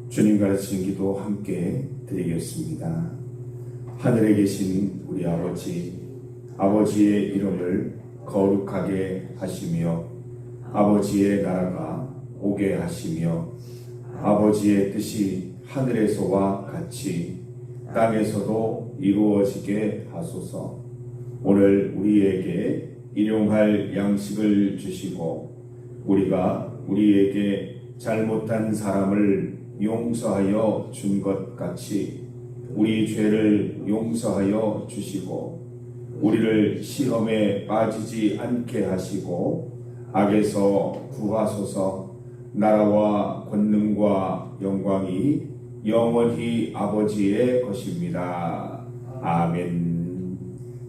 주님 가르치는 기도 함께 드리겠습니다. 하늘에 계신 우리 아버지, 아버지의 이름을 거룩하게 하시며 아버지의 나라가 오게 하시며 아버지의 뜻이 하늘에서와 같이 땅에서도 이루어지게 하소서. 오늘 우리에게 일용할 양식을 주시고 우리가 우리에게 잘못한 사람을 용서하여 준 것 같이 우리 죄를 용서하여 주시고 우리를 시험에 빠지지 않게 하시고 악에서 구하소서. 나라와 권능과 영광이 영원히 아버지의 것입니다. 아멘.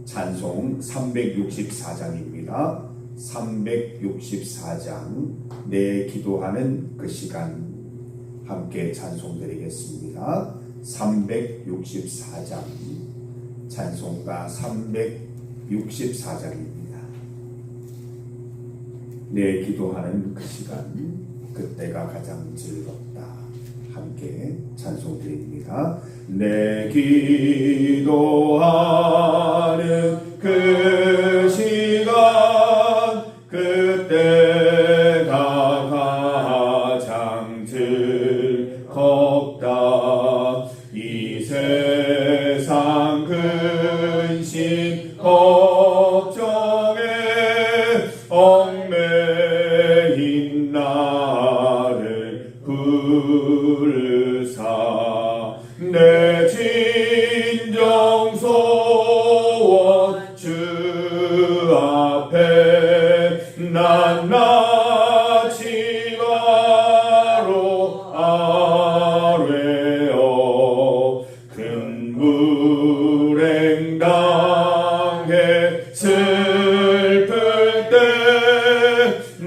찬송 364장입니다. 364장 내 기도하는 그 시간 함께 찬송드리겠습니다. 364장 찬송가 364장입니다. 내 기도하는 그 시간 그때가 가장 즐겁다. 함께 찬송드립니다. 내 기도하는 그 시간 그때가 가장 즐겁다. 이 세상 근심 걱정에 얽매인 나를 부르사 내 진정 소원 주 앞에 낱낱이 바로 아뢰어 큰 불행 당해 슬플 때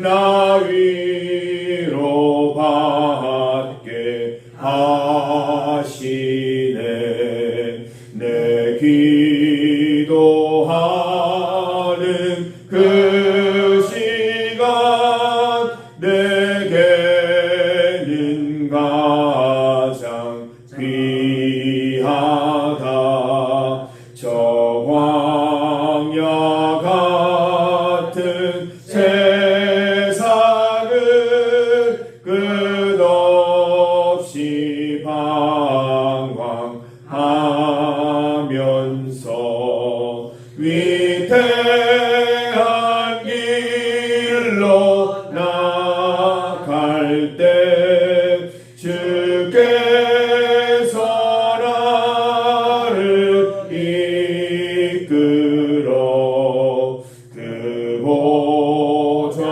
나 위로 받게 하시네. 내 기도하는 그 시간 내게는 가장 귀하다. 저 광야 같은 세상을 끝없이 방황하면서 위태한 길로 나갈 때 주께서 나를 이끌어 그 보좌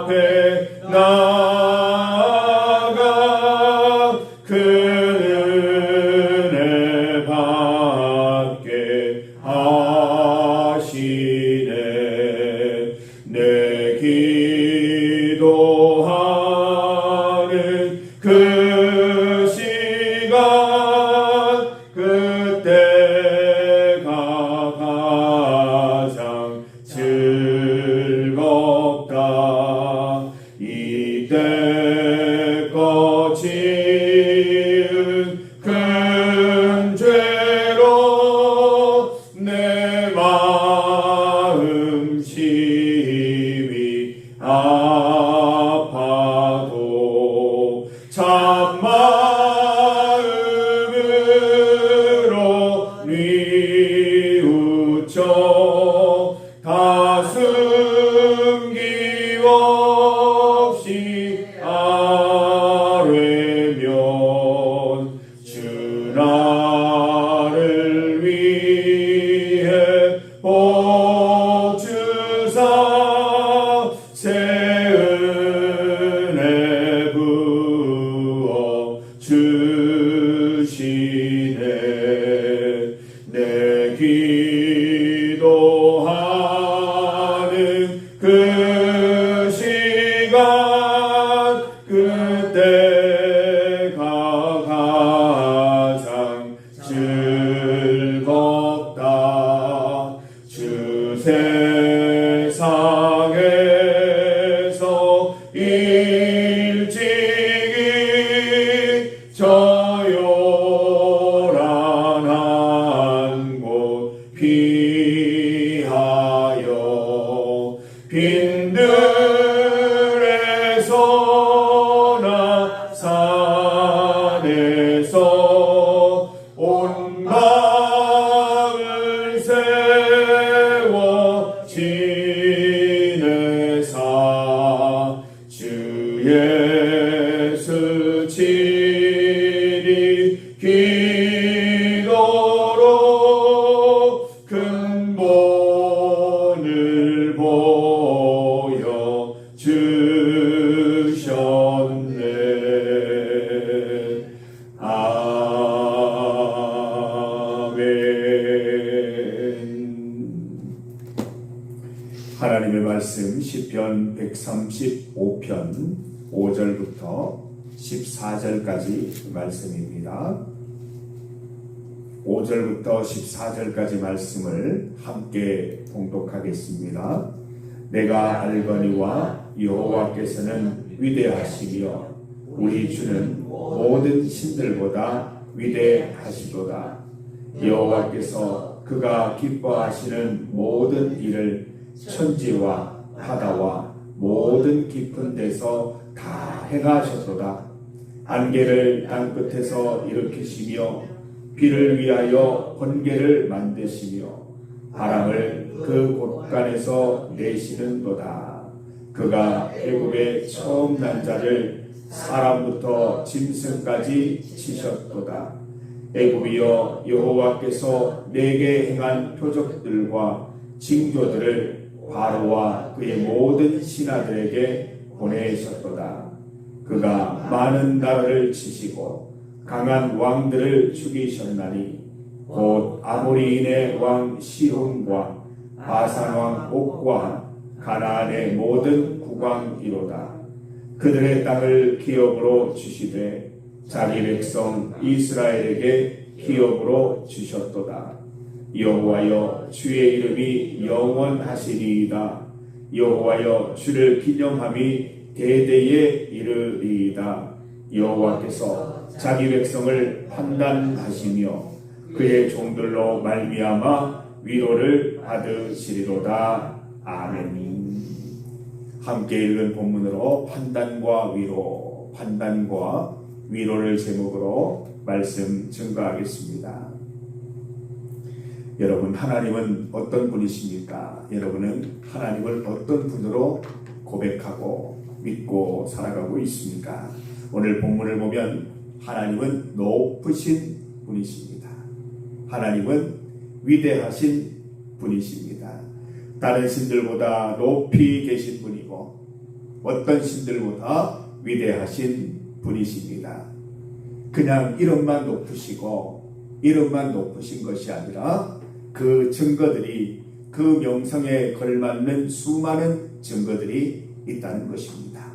앞에 나아가 그 은혜 받게 하시네. 내 기도하는 그 시간 그때가 가장 즐겁다. 이때껏 지은 큰 죄로 내 마음 심히 아파도 참마음으로 뉘우쳐 다 숨김 없이 아뢰면 주 나를 위해 복 주사 새 은혜 부어 주시네. 내 기도하는 그 시간 그때가 가장 즐겁다. 주 세상에서 일찍이 예수 친히 기도로 근본을 보여 주셨네. 하나님의 말씀 시편 135편 5절부터 14절까지 말씀입니다. 5절부터 14절까지 말씀을 함께 봉독하겠습니다. 내가 알거니와 여호와께서는 위대하시며 우리 주는 모든 신들보다 위대하시도다. 여호와께서 그가 기뻐하시는 모든 일을 천지와 바다와 모든 깊은 데서 다 행하셨도다. 안개를 땅끝에서 일으키시며 비를 위하여 번개를 만드시며 바람을 그 곳간에서 내시는도다. 그가 애굽의 처음 난 자를 사람부터 짐승까지 치셨도다. 애굽이여 여호와께서 내게 행한 표적들과 징조들을 바로와 그의 모든 신하들에게 보내셨도다. 그가 많은 나라를 치시고 강한 왕들을 죽이셨나니 곧 아모리인의 왕 시혼과 바산 왕 옥과 가나안의 모든 국왕이로다. 그들의 땅을 기업으로 주시되 자기 백성 이스라엘에게 기업으로 주셨도다. 여호와여 주의 이름이 영원하시리이다. 여호와여 주를 기념함이 대대에 이르리이다. 여호와께서 자기 백성을 판단하시며 그의 종들로 말미암아 위로를 받으시리로다. 아멘. 함께 읽은 본문으로 판단과 위로를 제목으로 말씀 증거하겠습니다. 여러분, 하나님은 어떤 분이십니까? 여러분은 하나님을 어떤 분으로 고백하고 믿고 살아가고 있습니까? 오늘 본문을 보면 하나님은 높으신 분이십니다. 하나님은 위대하신 분이십니다. 다른 신들보다 높이 계신 분이고 어떤 신들보다 위대하신 분이십니다. 그냥 이름만 높으신 것이 아니라 그 증거들이, 그 명성에 걸맞는 수많은 증거들이 있다는 것입니다.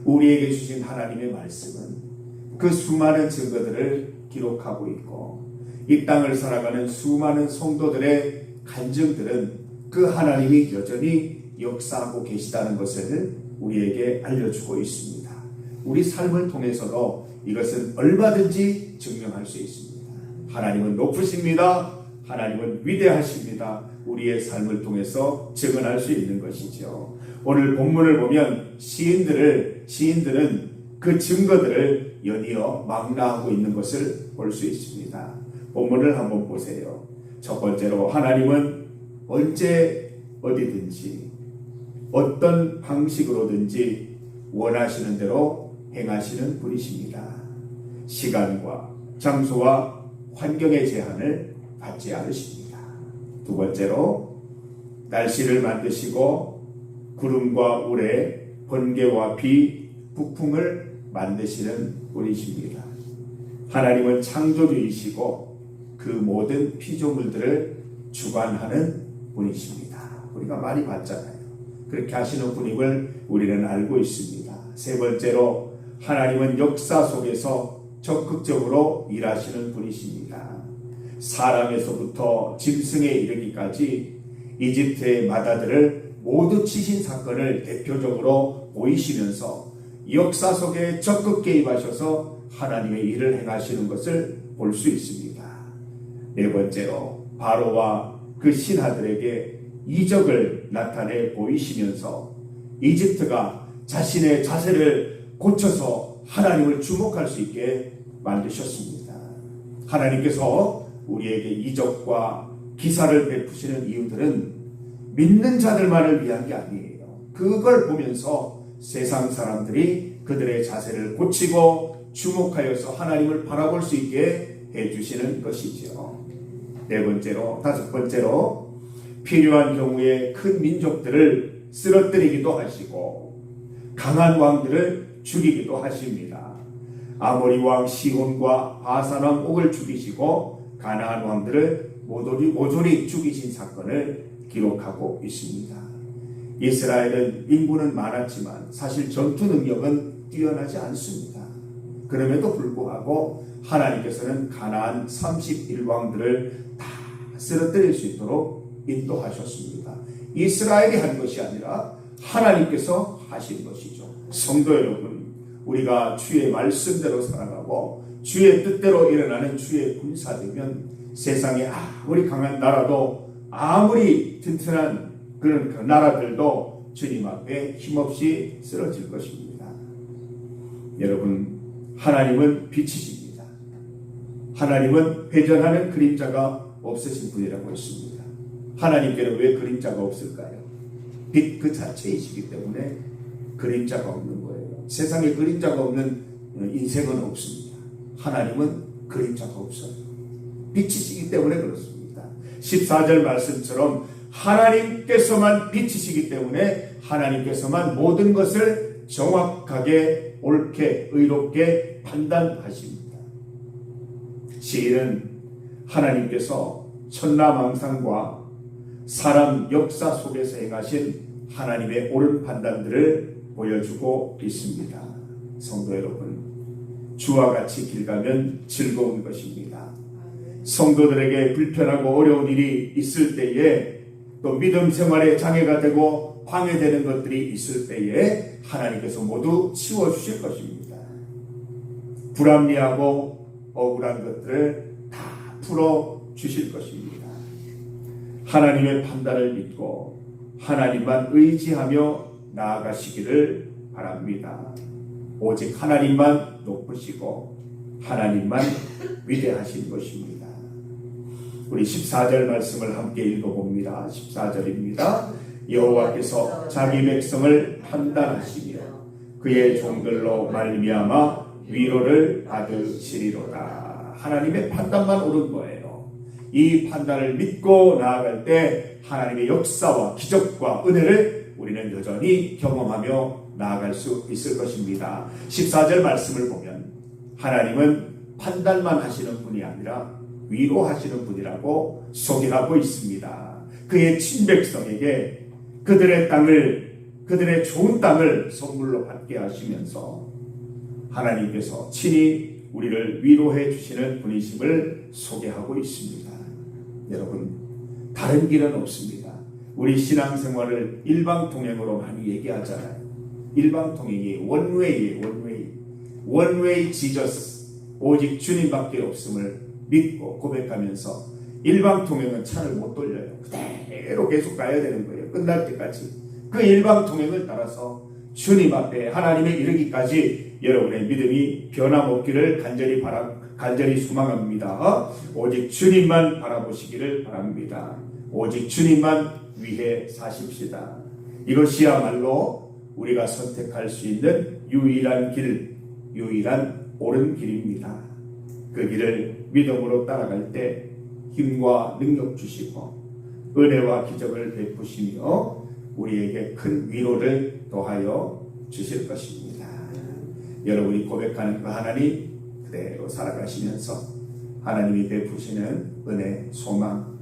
우리에게 주신 하나님의 말씀은 그 수많은 증거들을 기록하고 있고 이 땅을 살아가는 수많은 성도들의 간증들은 그 하나님이 여전히 역사하고 계시다는 것을 우리에게 알려주고 있습니다. 우리 삶을 통해서도 이것은 얼마든지 증명할 수 있습니다. 하나님은 높으십니다. 하나님은 위대하십니다. 우리의 삶을 통해서 증언할 수 있는 것이죠. 오늘 본문을 보면 시인들은 그 증거들을 연이어 망라하고 있는 것을 볼 수 있습니다. 본문을 한번 보세요. 첫 번째로 하나님은 언제 어디든지 어떤 방식으로든지 원하시는 대로 행하시는 분이십니다. 시간과 장소와 환경의 제한을 받지 않으십니다. 두 번째로 날씨를 만드시고 구름과 우레, 번개와 비, 북풍을 만드시는 분이십니다. 하나님은 창조주이시고 그 모든 피조물들을 주관하는 분이십니다. 우리가 많이 봤잖아요. 그렇게 하시는 분임을 우리는 알고 있습니다. 세 번째로 하나님은 역사 속에서 적극적으로 일하시는 분이십니다. 사람에서부터 짐승에 이르기까지 이집트의 마다들을 모두 치신 사건을 대표적으로 보이시면서 역사 속에 적극 개입하셔서 하나님의 일을 행하시는 것을 볼 수 있습니다. 네 번째로 바로와 그 신하들에게 이적을 나타내 보이시면서 이집트가 자신의 자세를 고쳐서 하나님을 주목할 수 있게 만드셨습니다. 하나님께서 우리에게 이적과 기사를 베푸시는 이유들은 믿는 자들만을 위한 게 아니에요. 그걸 보면서 세상 사람들이 그들의 자세를 고치고 주목하여서 하나님을 바라볼 수 있게 해주시는 것이죠. 네 번째로, 다섯 번째로 필요한 경우에 큰 민족들을 쓰러뜨리기도 하시고 강한 왕들을 죽이기도 하십니다. 아모리 왕 시혼과 바산 왕 옥을 죽이시고 가나안 왕들을 모조리 죽이신 사건을 기록하고 있습니다. 이스라엘은 인구는 많았지만 사실 전투 능력은 뛰어나지 않습니다. 그럼에도 불구하고 하나님께서는 가나안 31왕들을 다 쓰러뜨릴 수 있도록 인도하셨습니다. 이스라엘이 한 것이 아니라 하나님께서 하신 것이죠. 성도 여러분, 우리가 주의 말씀대로 살아가고 주의 뜻대로 일어나는 주의 군사되면 세상에 아무리 강한 나라도 아무리 튼튼한 그런 그 나라들도 주님 앞에 힘없이 쓰러질 것입니다. 여러분, 하나님은 빛이십니다. 하나님은 회전하는 그림자가 없으신 분이라고 했습니다. 하나님께는 왜 그림자가 없을까요? 빛 그 자체이시기 때문에 그림자가 없는 거예요. 세상에 그림자가 없는 인생은 없습니다. 하나님은 그림자가 없어요. 빛이시기 때문에 그렇습니다. 14절 말씀처럼 하나님께서만 빛이시기 때문에 하나님께서만 모든 것을 정확하게 옳게 의롭게 판단하십니다. 시인은 하나님께서 천하망상과 사람 역사 속에서 행하신 하나님의 옳은 판단들을 보여주고 있습니다. 성도 여러분, 주와 같이 길 가면 즐거운 것입니다. 성도들에게 불편하고 어려운 일이 있을 때에 또 믿음 생활에 장애가 되고 방해되는 것들이 있을 때에 하나님께서 모두 치워주실 것입니다. 불합리하고 억울한 것들을 다 풀어주실 것입니다. 하나님의 판단을 믿고 하나님만 의지하며 나아가시기를 바랍니다. 오직 하나님만 높으시고 하나님만 위대하신 것입니다. 우리 14절 말씀을 함께 읽어봅니다. 14절입니다. 여호와께서 자기 백성을 판단하시며 그의 종들로 말미암아 위로를 받으시리로다. 하나님의 판단만 옳은 거예요. 이 판단을 믿고 나아갈 때 하나님의 역사와 기적과 은혜를 우리는 여전히 경험하며 나아갈 수 있을 것입니다. 14절 말씀을 보면 하나님은 판단만 하시는 분이 아니라 위로하시는 분이라고 소개하고 있습니다. 그의 친백성에게 그들의 땅을, 그들의 좋은 땅을 선물로 받게 하시면서 하나님께서 친히 우리를 위로해 주시는 분이심을 소개하고 있습니다. 여러분, 다른 길은 없습니다. 우리 신앙생활을 일방통행으로 많이 얘기하잖아요. 일방통행이 원웨이 지저스, 오직 주님밖에 없음을 믿고 고백하면서 일방통행은 차를 못 돌려요. 그대로 계속 가야 되는 거예요. 끝날 때까지. 그 일방통행을 따라서 주님 앞에 하나님에 이르기까지 여러분의 믿음이 변함없기를 간절히 소망합니다. 오직 주님만 바라보시기를 바랍니다. 오직 주님만 위해 사십시다. 이것이야말로 우리가 선택할 수 있는 유일한 길, 유일한 옳은 길입니다. 그 길을 믿음으로 따라갈 때 힘과 능력 주시고 은혜와 기적을 베푸시며 우리에게 큰 위로를 더하여 주실 것입니다. 여러분이 고백하는 그 하나님 그대로 살아가시면서 하나님이 베푸시는 은혜, 소망,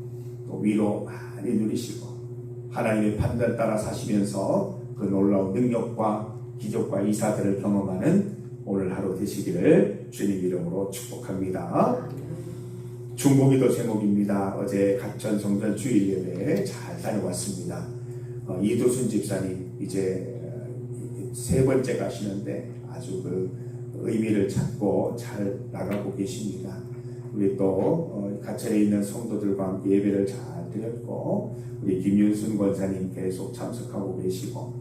또 위로 많이 누리시고 하나님의 판단 따라 사시면서 그 놀라운 능력과 기적과 이사들을 경험하는 오늘 하루 되시기를 주님 이름으로 축복합니다. 중보기도 제목입니다. 어제 가천 성전 주일 예배 잘 다녀왔습니다. 이두순 집사님 이제 세 번째 가시는데 아주 그 의미를 찾고 잘 나가고 계십니다. 우리 또 가천에 있는 성도들과 함께 예배를 잘 드렸고 우리 김윤순 권사님 계속 참석하고 계시고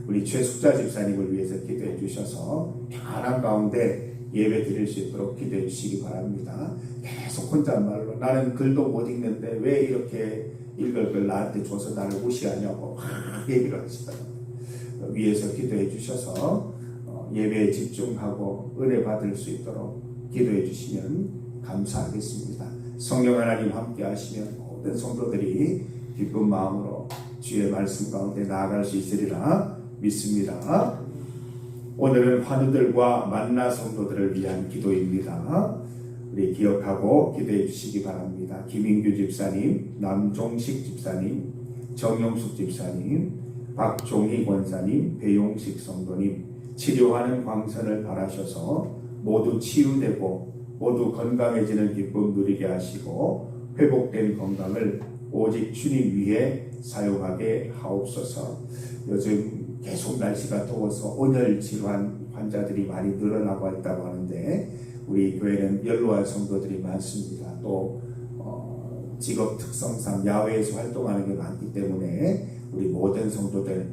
우리 최숙자 집사님을 위해서 기도해 주셔서 편안한 가운데 예배 드릴 수 있도록 기도해 주시기 바랍니다. 계속 혼잣말로 나는 글도 못 읽는데 왜 이렇게 읽을 걸 나한테 줘서 나를 무시하냐고 얘기를 하시더라고요. 위해서 기도해 주셔서 예배에 집중하고 은혜 받을 수 있도록 기도해 주시면 감사하겠습니다. 성령 하나님 함께 하시면 모든 성도들이 기쁜 마음으로 주의 말씀 가운데 나아갈 수 있으리라 믿습니다. 오늘은 환우들과 만나 성도들을 위한 기도입니다. 우리 기억하고 기도해 주시기 바랍니다. 김인규 집사님, 남종식 집사님, 정영숙 집사님, 박종희 권사님, 배용식 성도님, 치료하는 광선을 바라셔서 모두 치유되고 모두 건강해지는 기쁨 누리게 하시고 회복된 건강을 오직 주님 위해 사용하게 하옵소서. 요즘 계속 날씨가 더워서 온열 질환 환자들이 많이 늘어나고 있다고 하는데 우리 교회는 연로한 성도들이 많습니다. 또 직업 특성상 야외에서 활동하는 게 많기 때문에 우리 모든 성도들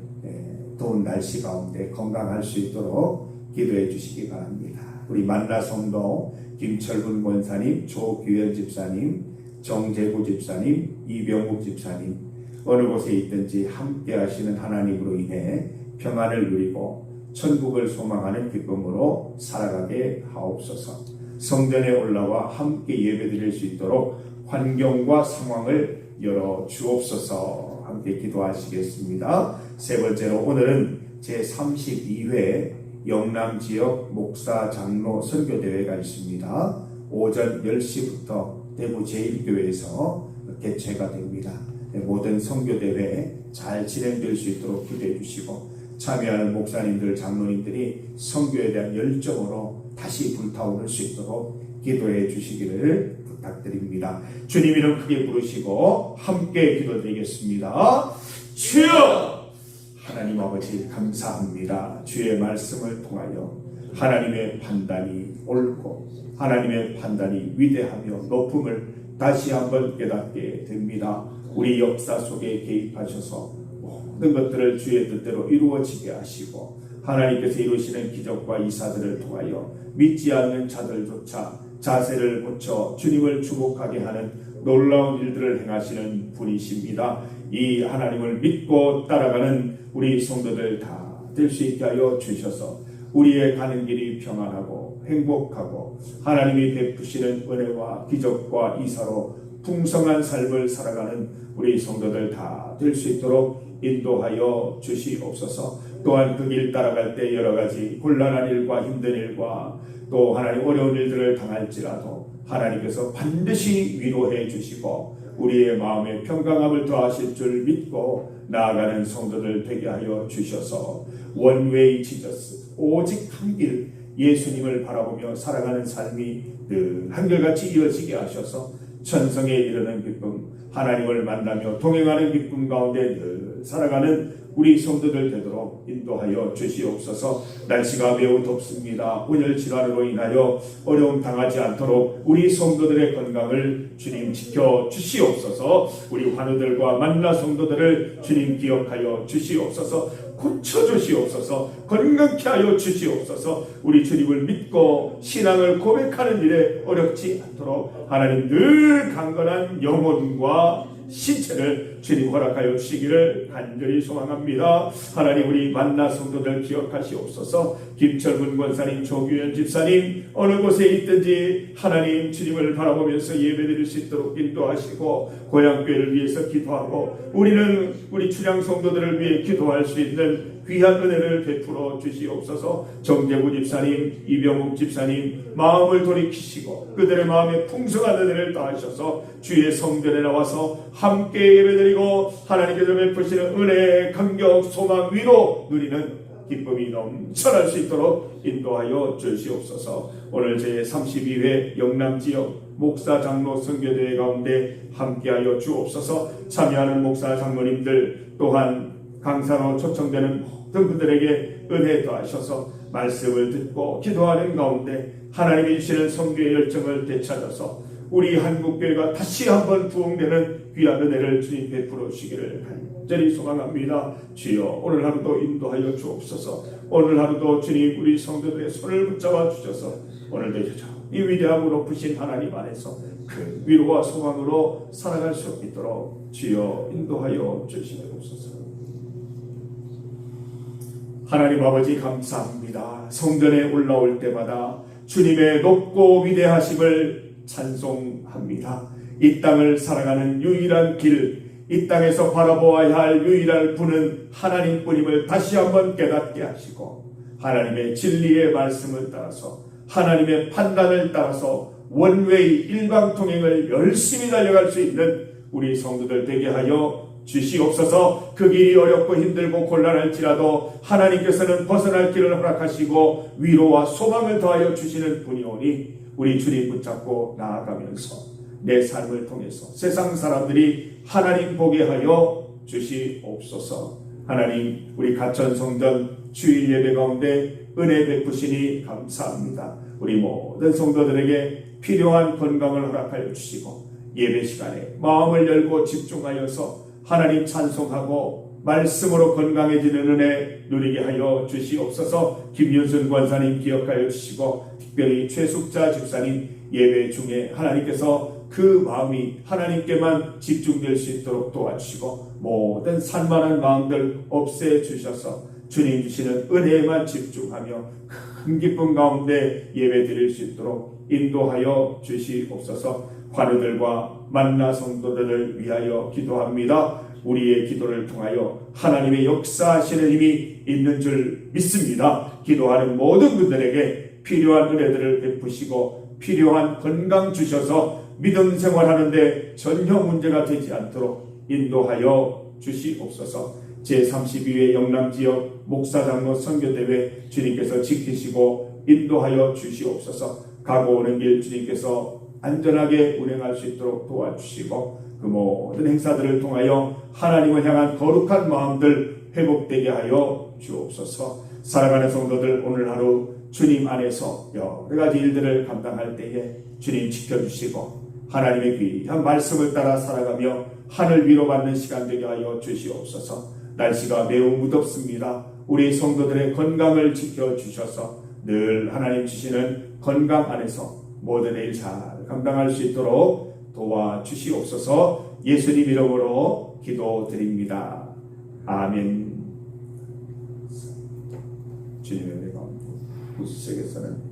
더운 날씨 가운데 건강할 수 있도록 기도해 주시기 바랍니다. 우리 만나 성도 김철분 권사님, 조규현 집사님, 정재구 집사님, 이병욱 집사님, 어느 곳에 있든지 함께 하시는 하나님으로 인해 평안을 누리고 천국을 소망하는 기쁨으로 살아가게 하옵소서. 성전에 올라와 함께 예배드릴 수 있도록 환경과 상황을 열어 주옵소서. 함께 기도하시겠습니다. 세 번째로 오늘은 제32회 영남지역 목사 장로 선교대회가 있습니다. 오전 10시부터 대구 제1교회에서 개최가 됩니다. 모든 선교대회 잘 진행될 수 있도록 기도해 주시고 참여하는 목사님들, 장로님들이 선교에 대한 열정으로 다시 불타오를 수 있도록 기도해 주시기를 부탁드립니다. 주님 이름 크게 부르시고 함께 기도드리겠습니다. 주여! 하나님 아버지 감사합니다. 주의 말씀을 통하여 하나님의 판단이 옳고 하나님의 판단이 위대하며 높음을 다시 한번 깨닫게 됩니다. 우리 역사 속에 개입하셔서 모든 것들을 주의 뜻대로 이루어지게 하시고 하나님께서 이루시는 기적과 이사들을 통하여 믿지 않는 자들조차 자세를 고쳐 주님을 주목하게 하는 놀라운 일들을 행하시는 분이십니다. 이 하나님을 믿고 따라가는 우리 성도들 다 될 수 있게 하여 주셔서 우리의 가는 길이 평안하고 행복하고 하나님이 베푸시는 은혜와 기적과 이사로 풍성한 삶을 살아가는 우리 성도들 다 될 수 있도록 인도하여 주시옵소서. 또한 그 길 따라갈 때 여러 가지 곤란한 일과 힘든 일과 또 하나님 어려운 일들을 당할지라도 하나님께서 반드시 위로해 주시고 우리의 마음에 평강함을 더하실 줄 믿고 나아가는 성도들 되게 하여 주셔서 원웨이 지저스 오직 한 길 예수님을 바라보며 살아가는 삶이 늘 한결같이 이어지게 하셔서 천성에 이르는 기쁨 하나님을 만나며 동행하는 기쁨 가운데 늘 살아가는 우리 성도들 되도록 인도하여 주시옵소서. 날씨가 매우 덥습니다. 온열 질환으로 인하여 어려움 당하지 않도록 우리 성도들의 건강을 주님 지켜 주시옵소서. 우리 환우들과 만나 성도들을 주님 기억하여 주시옵소서. 고쳐 주시옵소서. 건강케 하여 주시옵소서. 우리 주님을 믿고 신앙을 고백하는 일에 어렵지 않도록 하나님 늘 강건한 영혼과 신체를 주님 허락하여 주시기를 간절히 소망합니다. 하나님 우리 만나 성도들 기억하시옵소서. 김철분 권사님, 조규현 집사님 어느 곳에 있든지 하나님 주님을 바라보면서 예배드릴 수 있도록 인도하시고 고향교회를 위해서 기도하고 우리는 우리 춘향 성도들을 위해 기도할 수 있는 귀한 은혜를 베풀어 주시옵소서. 정재구 집사님, 이병욱 집사님 마음을 돌이키시고 그들의 마음에 풍성한 은혜를 더하셔서 주의 성전에 나와서 함께 예배드리고 하나님께서 베푸시는 은혜, 감격, 소망, 위로 누리는 기쁨이 넘쳐날 수 있도록 인도하여 주시옵소서. 오늘 제32회 영남지역 목사 장로 선교대회 가운데 함께하여 주옵소서. 참여하는 목사 장로님들 또한 강사로 초청되는 모든 분들에게 은혜 더하셔서 말씀을 듣고 기도하는 가운데 하나님이 주시는 선교의 열정을 되찾아서 우리 한국교회가 다시 한번 부흥되는 귀한 은혜를 주님 베풀어 주시기를 간절히 소망합니다. 주여 오늘 하루도 인도하여 주옵소서. 오늘 하루도 주님 우리 성도들의 손을 붙잡아 주셔서 오늘도 이 위대하고 높으신 하나님 안에서 그 위로와 소망으로 살아갈 수 있도록 주여 인도하여 주시옵소서. 하나님 아버지 감사합니다. 성전에 올라올 때마다 주님의 높고 위대하심을 찬송합니다. 이 땅을 살아가는 유일한 길, 이 땅에서 바라보아야 할 유일한 분은 하나님뿐임을 다시 한번 깨닫게 하시고, 하나님의 진리의 말씀을 따라서, 하나님의 판단을 따라서 원웨이 일방통행을 열심히 달려갈 수 있는 우리 성도들 되게 하여 주시옵소서. 그 길이 어렵고 힘들고 곤란할지라도 하나님께서는 벗어날 길을 허락하시고 위로와 소망을 더하여 주시는 분이오니, 우리 주님 붙잡고 나아가면서 내 삶을 통해서 세상 사람들이 하나님 보게 하여 주시옵소서. 하나님, 우리 가천성전 주일 예배 가운데 은혜 베푸시니 감사합니다. 우리 모든 성도들에게 필요한 건강을 허락하여 주시고, 예배 시간에 마음을 열고 집중하여서 하나님 찬송하고 말씀으로 건강해지는 은혜 누리게 하여 주시옵소서. 김윤순 권사님 기억하여 주시고, 특별히 최숙자 집사님 예배 중에 하나님께서 그 마음이 하나님께만 집중될 수 있도록 도와주시고, 모든 산만한 마음들 없애주셔서 주님 주시는 은혜에만 집중하며 큰 기쁨 가운데 예배 드릴 수 있도록 인도하여 주시옵소서. 환우들과 만나 성도들을 위하여 기도합니다. 우리의 기도를 통하여 하나님의 역사하시는 힘이 있는 줄 믿습니다. 기도하는 모든 분들에게 필요한 은혜들을 베푸시고 필요한 건강 주셔서 믿음 생활하는데 전혀 문제가 되지 않도록 인도하여 주시옵소서. 제32회 영남지역 목사장로 선교대회 주님께서 지키시고 인도하여 주시옵소서. 가고 오는 길 주님께서 안전하게 운행할 수 있도록 도와주시고, 그 모든 행사들을 통하여 하나님을 향한 거룩한 마음들 회복되게 하여 주옵소서. 사랑하는 성도들, 오늘 하루 주님 안에서 여러 가지 일들을 감당할 때에 주님 지켜주시고 하나님의 귀한 말씀을 따라 살아가며 하늘 위로 받는 시간 되게 하여 주시옵소서. 날씨가 매우 무덥습니다. 우리 성도들의 건강을 지켜주셔서 늘 하나님 주시는 건강 안에서 모든 일 잘 감당할 수 있도록 도와주시옵소서. 예수님 이름으로 기도드립니다. 아멘. 주님의 은혜가 우리 속에서는